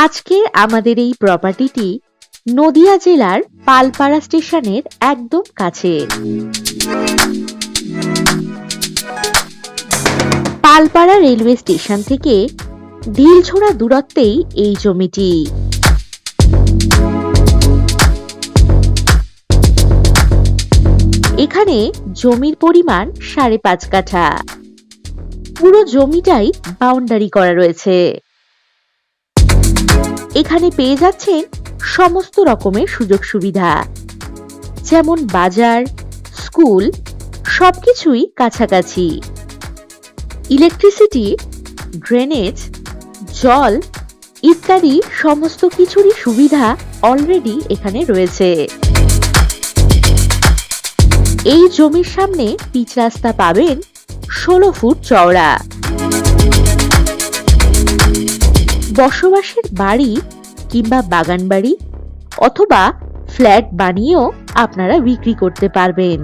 আজকে আমাদের এই প্রপার্টিটি নদিয়া জেলার পালপাড়া স্টেশনের একদম কাছে। পালপাড়া রেলওয়ে স্টেশন থেকে ঢিলছোড়া দূরত্বেই এই জমিটি। এখানে জমির পরিমাণ 5.5 কাঠা। পুরো জমিটাই বাউন্ডারি করা রয়েছে। এখানে পেয়ে যাচ্ছেন সমস্ত রকমের সুযোগ সুবিধা, যেমন বাজার, স্কুল, সবকিছুই কাছাকাছি। ইলেকট্রিসিটি, ড্রেনেজ, জল ইত্যাদি সমস্ত কিছুরই সুবিধা অলরেডি এখানে রয়েছে। এই জমির সামনে পিচ রাস্তা পাবেন 16 ফুট চওড়া। বসবাসের বাড়ি কিংবা বাগান বাড়ি অথবা ফ্ল্যাট বানিয়েও আপনারা বিক্রি করতে পারবেন।